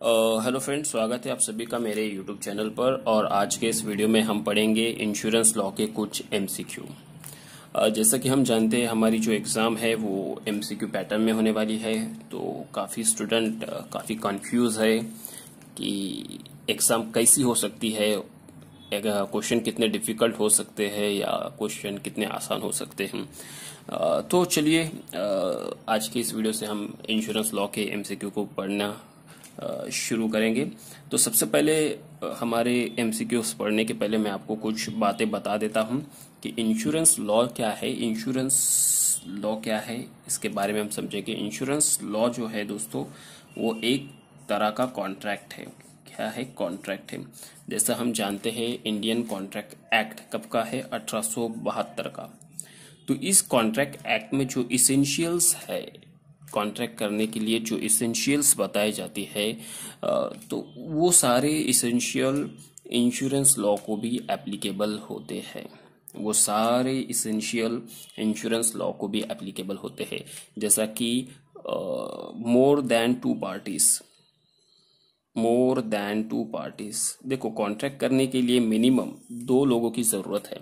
Hello friends, स्वागत है आप सभी का मेरे यूट्यूब चैनल पर। और आज के इस वीडियो में हम पढ़ेंगे इंश्योरेंस लॉ के कुछ एमसीक्यू। जैसा कि हम जानते हैं हमारी जो एग्ज़ाम है वो एमसीक्यू पैटर्न में होने वाली है, तो काफ़ी स्टूडेंट काफ़ी कंफ्यूज है कि एग्ज़ाम कैसी हो सकती है, क्वेश्चन कितने डिफ़िकल्ट हो सकते हैं या क्वेश्चन कितने आसान हो सकते हैं। तो चलिए आज की इस वीडियो से हम इंश्योरेंस लॉ के एमसीक्यू को पढ़ना शुरू करेंगे। तो सबसे पहले हमारे एमसीक्यूज पढ़ने के पहले मैं आपको कुछ बातें बता देता हूं कि इंश्योरेंस लॉ क्या है। इंश्योरेंस लॉ क्या है इसके बारे में हम समझेंगे। इंश्योरेंस लॉ जो है दोस्तों वो एक तरह का कॉन्ट्रैक्ट है। क्या है? कॉन्ट्रैक्ट है। जैसा हम जानते हैं इंडियन कॉन्ट्रैक्ट एक्ट कब का है? 1872 का। तो इस कॉन्ट्रैक्ट एक्ट में जो इसेंशियल्स है, कॉन्ट्रैक्ट करने के लिए जो इसेंशियल्स बताई जाती है, तो वो सारे इसेंशियल इंश्योरेंस लॉ को भी एप्लीकेबल होते हैं। वो सारे इसेंशियल इंश्योरेंस लॉ को भी एप्लीकेबल होते हैं। जैसा कि मोर देन टू पार्टीज। देखो, कॉन्ट्रैक्ट करने के लिए मिनिमम 2 लोगों की जरूरत है।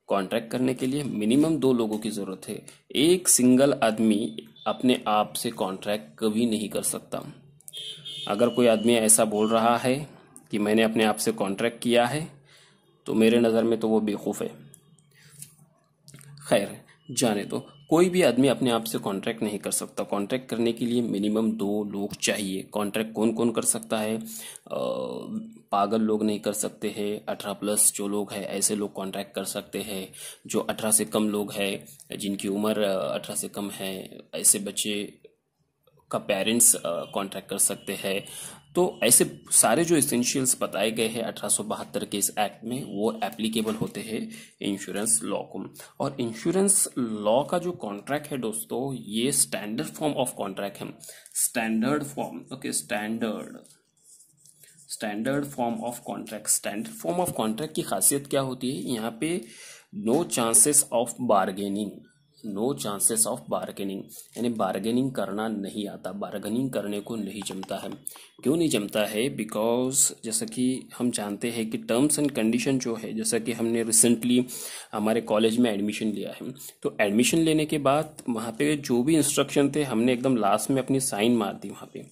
कॉन्ट्रैक्ट करने के लिए मिनिमम 2 लोगों की जरूरत है। एक सिंगल आदमी अपने आप से कॉन्ट्रैक्ट कभी नहीं कर सकता। अगर कोई आदमी ऐसा बोल रहा है कि मैंने अपने आप से कॉन्ट्रैक्ट किया है, तो मेरे नज़र में तो वो बेवकूफ़ है। खैर, जाने दो। कोई भी आदमी अपने आप से कॉन्ट्रैक्ट नहीं कर सकता। कॉन्ट्रैक्ट करने के लिए मिनिमम 2 लोग चाहिए। कॉन्ट्रैक्ट कौन कौन कर सकता है? पागल लोग नहीं कर सकते हैं। 18+ जो लोग हैं ऐसे लोग कॉन्ट्रैक्ट कर सकते हैं। जो 18 से कम लोग हैं, जिनकी उम्र 18 से कम है, ऐसे बच्चे का पेरेंट्स कॉन्ट्रैक्ट कर सकते हैं। तो ऐसे सारे जो इसेंशियल्स बताए गए हैं 1872 के इस एक्ट में, वो एप्लीकेबल होते हैं इंश्योरेंस लॉ को। और इंश्योरेंस लॉ का जो कॉन्ट्रैक्ट है दोस्तों, ये स्टैंडर्ड फॉर्म ऑफ कॉन्ट्रैक्ट है। Standard form of contract. Standard form of contract की खासियत क्या होती है? यहाँ पे नो चांसेस ऑफ बार्गेनिंग, यानी बार्गेनिंग करना नहीं आता। बार्गेनिंग करने को नहीं जमता है। क्यों नहीं जमता है? बिकॉज जैसा कि हम जानते हैं कि टर्म्स एंड कंडीशन जो है, जैसा कि हमने रिसेंटली हमारे कॉलेज में एडमिशन लिया है, तो एडमिशन लेने के बाद वहाँ पे जो भी इंस्ट्रक्शन थे, हमने एकदम लास्ट में अपनी साइन मार दी वहाँ पे।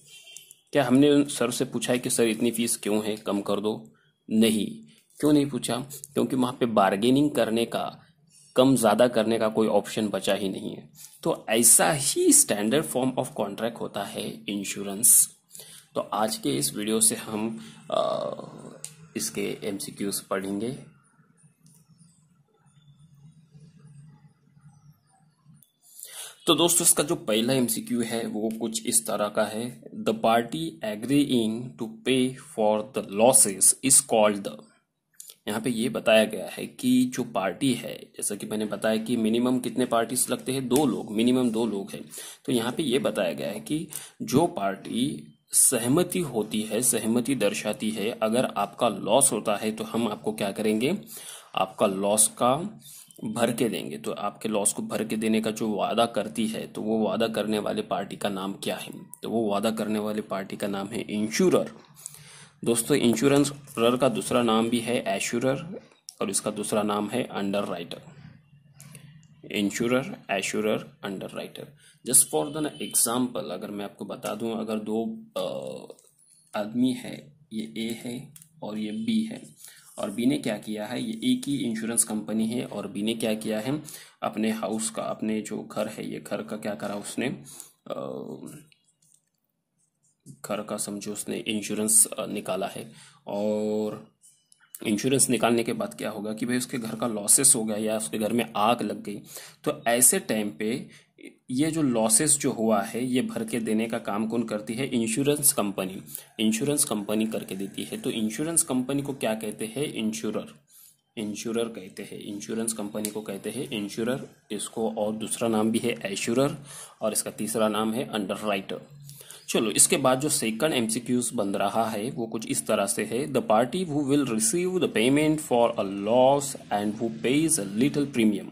क्या हमने सर से पूछा है कि सर इतनी फीस क्यों है, कम कर दो? नहीं। क्यों नहीं पूछा? क्योंकि वहाँ पे बार्गेनिंग करने का, कम ज़्यादा करने का कोई ऑप्शन बचा ही नहीं है। तो ऐसा ही स्टैंडर्ड फॉर्म ऑफ कॉन्ट्रैक्ट होता है इंश्योरेंस। तो आज के इस वीडियो से हम इसके एमसीक्यूज पढ़ेंगे। तो दोस्तों, इसका जो पहला एमसीक्यू है वो कुछ इस तरह का है। द पार्टी एग्रीइंग टू पे for the losses is called the. यहाँ पे ये बताया गया है कि जो पार्टी है, जैसा कि मैंने बताया कि मिनिमम कितने पार्टीज लगते हैं? 2 लोग, मिनिमम 2 लोग हैं। तो यहाँ पे ये बताया गया है कि जो पार्टी सहमति होती है, सहमति दर्शाती है, अगर आपका लॉस होता है तो हम आपको क्या करेंगे? आपका लॉस का भर के देंगे। तो आपके लॉस को भर के देने का जो वादा करती है, तो वो वादा करने वाले पार्टी का नाम क्या है? तो वो वादा करने वाले पार्टी का नाम है इंश्योरर। दोस्तों, इंश्योरेंसर का दूसरा नाम भी है एश्योरर, और इसका दूसरा नाम है underwriter. Insurer, assurer, underwriter. Just for the example अगर मैं आपको बता दूं, अगर 2 आदमी है, ये ए है और ये बी है, और बी ने क्या किया है, ये ए की इंश्योरेंस कंपनी है, और बी ने क्या किया है, अपने हाउस का, अपने जो घर है, ये घर का क्या करा उसने, घर का समझो उसने इंश्योरेंस निकाला है। और इंश्योरेंस निकालने के बाद क्या होगा कि भाई उसके घर का लॉसेस हो गया या उसके घर में आग लग गई, तो ऐसे टाइम पे ये जो लॉसेस जो हुआ है, ये भर के देने का काम कौन करती है? इंश्योरेंस कंपनी करके देती है। तो इंश्योरेंस कंपनी को क्या कहते हैं? इंश्योरर कहते हैं। इंश्योरेंस कंपनी को कहते हैं इंश्योरर। इसको और दूसरा नाम भी है एश्योरर, और इसका तीसरा नाम है अंडर राइटर। चलो, इसके बाद जो सेकंड एमसीक्यूज बन रहा है वो कुछ इस तरह से है। The party who will receive the payment for a loss and who page a little premium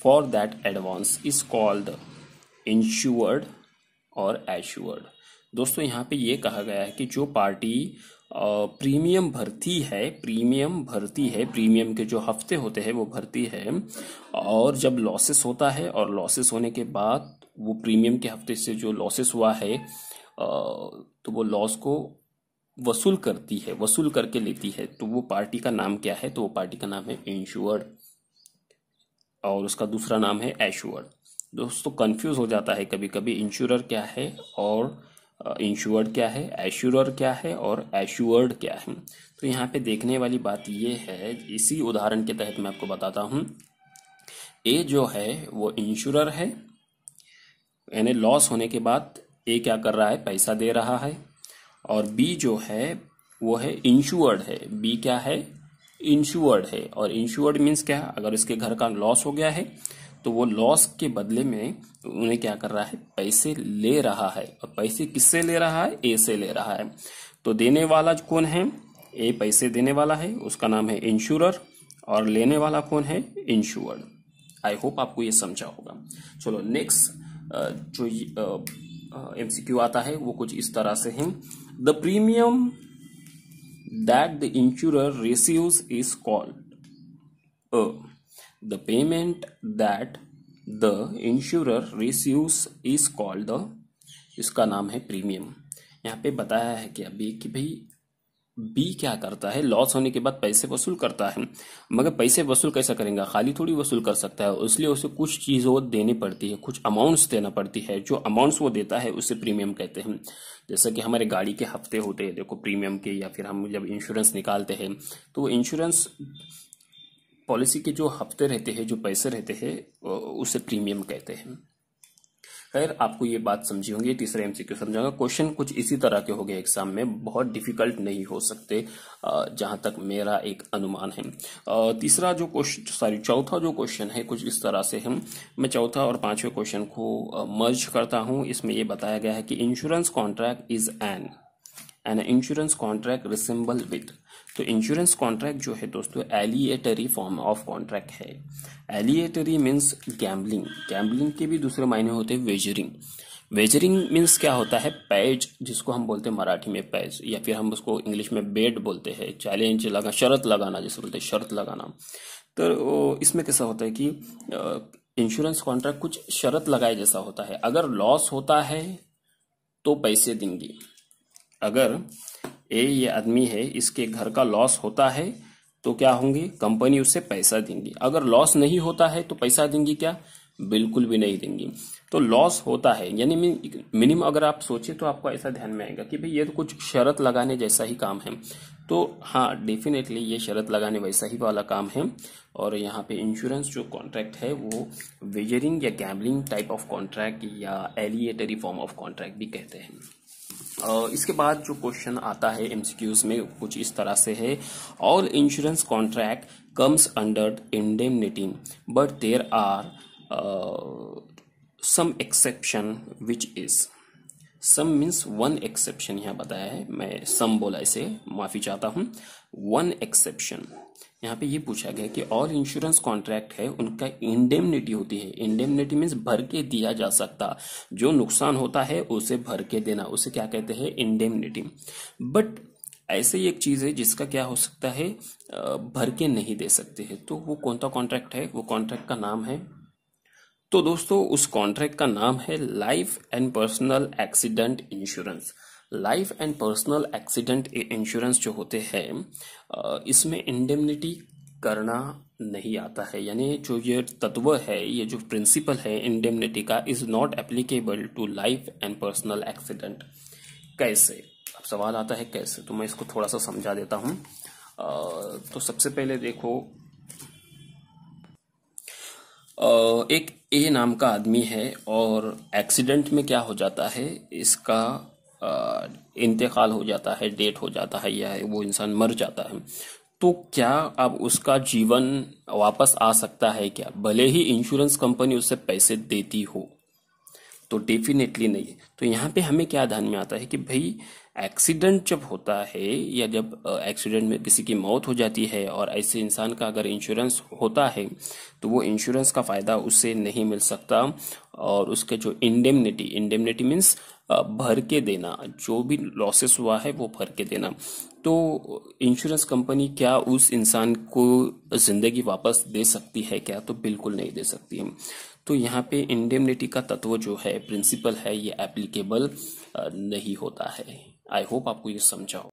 for that advance is called insured और एश्योर्ड। दोस्तों यहाँ पे ये कहा गया है कि जो पार्टी प्रीमियम भरती है, प्रीमियम के जो हफ्ते होते हैं वो भरती है, और जब लॉसेस होता है और लॉसेस होने के बाद वो प्रीमियम के हफ्ते से जो लॉसेस हुआ है तो वो लॉस को वसूल करती है, वसूल करके लेती है, तो वो पार्टी का नाम क्या है? तो वो पार्टी का नाम है इंश्योर्ड, और उसका दूसरा नाम है एश्योर्ड। दोस्तों कंफ्यूज हो जाता है कभी कभी, इंश्योरर क्या है और इंश्योर्ड क्या है, एश्योरर क्या है और एश्योर्ड क्या है। तो यहाँ पे देखने वाली बात ये है, इसी उदाहरण के तहत मैं आपको बताता हूँ। ए जो है वो इंश्योरर है, यानी लॉस होने के बाद ए क्या कर रहा है? पैसा दे रहा है। और बी जो है वो है इंश्योर्ड है, बी क्या है? इंश्योर्ड है। और इंश्योर्ड मीन्स क्या? अगर इसके घर का लॉस हो गया है तो वो लॉस के बदले में उन्हें क्या कर रहा है? पैसे ले रहा है। और पैसे किससे ले रहा है? ए से ले रहा है। तो देने वाला कौन है? ए पैसे देने वाला है, उसका नाम है इंश्योरर, और लेने वाला कौन है? इंश्योर्ड। आई होप आपको ये समझा होगा। चलो नेक्स्ट जो एमसीक्यू आता है वो कुछ इस तरह से है। The premium that the insurer receives is called the payment that the insurer receives is called the, इसका नाम है प्रीमियम। यहाँ पे बताया है कि अभी कि भाई बी क्या करता है? लॉस होने के बाद पैसे वसूल करता है, मगर पैसे वसूल कैसा करेगा? खाली थोड़ी वसूल कर सकता है, इसलिए उसे कुछ चीज़ों देनी पड़ती है, कुछ अमाउंट्स देना पड़ती है। जो अमाउंट्स वो देता है उसे प्रीमियम कहते हैं। जैसा कि हमारे गाड़ी के हफ्ते होते हैं, देखो प्रीमियम के, या फिर हम जब इंश्योरेंस निकालते हैं तो वो इंश्योरेंस पॉलिसी के जो हफ्ते रहते हैं, जो पैसे रहते हैं, उसे प्रीमियम कहते हैं। खैर आपको ये बात समझी होंगी। तीसरा एमसीक्यू समझाऊंगा। क्वेश्चन कुछ इसी तरह के हो गए एग्जाम में, बहुत डिफिकल्ट नहीं हो सकते जहां तक मेरा एक अनुमान है। तीसरा जो क्वेश्चन, चौथा जो क्वेश्चन है कुछ इस तरह से है। मैं चौथा और पांचवें क्वेश्चन को मर्ज करता हूं। इसमें यह बताया गया है कि insurance contract is an insurance contract resemble with. तो इंश्योरेंस कॉन्ट्रैक्ट जो है दोस्तों एलिएटरी फॉर्म ऑफ कॉन्ट्रैक्ट है। एलिएटरी मीन्स गैम्बलिंग, गैम्बलिंग के भी दूसरे मायने होते हैं वेजरिंग। वेजरिंग मीन्स क्या होता है? पैज, जिसको हम बोलते हैं मराठी में पैज, या फिर हम उसको इंग्लिश में बेट बोलते हैं। चैलेंज लगा, शर्त लगाना जिसे बोलते हैं, शर्त लगाना। तो इसमें कैसा होता है कि इंश्योरेंस कॉन्ट्रैक्ट कुछ शर्त लगाए जैसा होता है। अगर लॉस होता है तो पैसे देंगी। अगर ये आदमी है, इसके घर का लॉस होता है तो क्या होंगे? कंपनी उससे पैसा देंगी। अगर लॉस नहीं होता है तो पैसा देंगी क्या? बिल्कुल भी नहीं देंगी। तो लॉस होता है यानी मिनिमम अगर आप सोचे तो आपको ऐसा ध्यान में आएगा कि भाई ये तो कुछ शर्त लगाने जैसा ही काम है। तो हाँ, डेफिनेटली ये शर्त लगाने वैसा ही वाला काम है। और यहाँ पे इंश्योरेंस जो कॉन्ट्रैक्ट है वो वेजरिंग या गैम्बलिंग टाइप ऑफ कॉन्ट्रैक्ट या एलिएटरी फॉर्म ऑफ कॉन्ट्रैक्ट भी कहते हैं। इसके बाद जो क्वेश्चन आता है एमसीक्यूज में कुछ इस तरह से है। All insurance contract comes under indemnity but there are some exception which is. Some means one exception यहाँ बताया है, मैं सम बोला इसे, माफी चाहता हूँ। वन एक्सेप्शन यहाँ पे ये पूछा गया कि ऑल इंश्योरेंस कॉन्ट्रैक्ट है उनका इंडेमनिटी होती है। इंडेमनिटी मीन्स भर के दिया जा सकता, जो नुकसान होता है उसे भर के देना, उसे क्या कहते हैं? इंडेमनिटी। बट ऐसे ही एक चीज है जिसका क्या हो सकता है? भर के नहीं दे सकते हैं। तो वो कौन सा कॉन्ट्रैक्ट है? वो कॉन्ट्रैक्ट का नाम है, तो दोस्तों उस कॉन्ट्रैक्ट का नाम है life and personal accident insurance. Life and personal accident insurance जो होते हैं इसमें इंडेमनिटी करना नहीं आता है। यानी जो ये तत्व है, ये जो प्रिंसिपल है इंडेमनिटी का, is not applicable to life and personal accident. कैसे? अब सवाल आता है कैसे, तो मैं इसको थोड़ा सा समझा देता हूं। तो सबसे पहले देखो, एक ए नाम का आदमी है और एक्सीडेंट में क्या हो जाता है? इसका इंतकाल हो जाता है, डेथ हो जाता है, या वो इंसान मर जाता है। तो क्या अब उसका जीवन वापस आ सकता है क्या, भले ही इंश्योरेंस कंपनी उससे पैसे देती हो? तो डेफिनेटली नहीं। तो यहाँ पे हमें क्या ध्यान में आता है कि भाई एक्सीडेंट जब होता है या जब एक्सीडेंट में किसी की मौत हो जाती है और ऐसे इंसान का अगर इंश्योरेंस होता है तो वो इंश्योरेंस का फायदा उससे नहीं मिल सकता। और उसके जो इंडेमनिटी मीन्स भर के देना, जो भी लॉसेस हुआ है वो भर के देना। तो इंश्योरेंस कंपनी क्या उस इंसान को जिंदगी वापस दे सकती है क्या? तो बिल्कुल नहीं दे सकती है। तो यहाँ पे इंडेमनिटी का तत्व जो है, प्रिंसिपल है, ये एप्लीकेबल नहीं होता है। आई होप आपको ये समझा हो।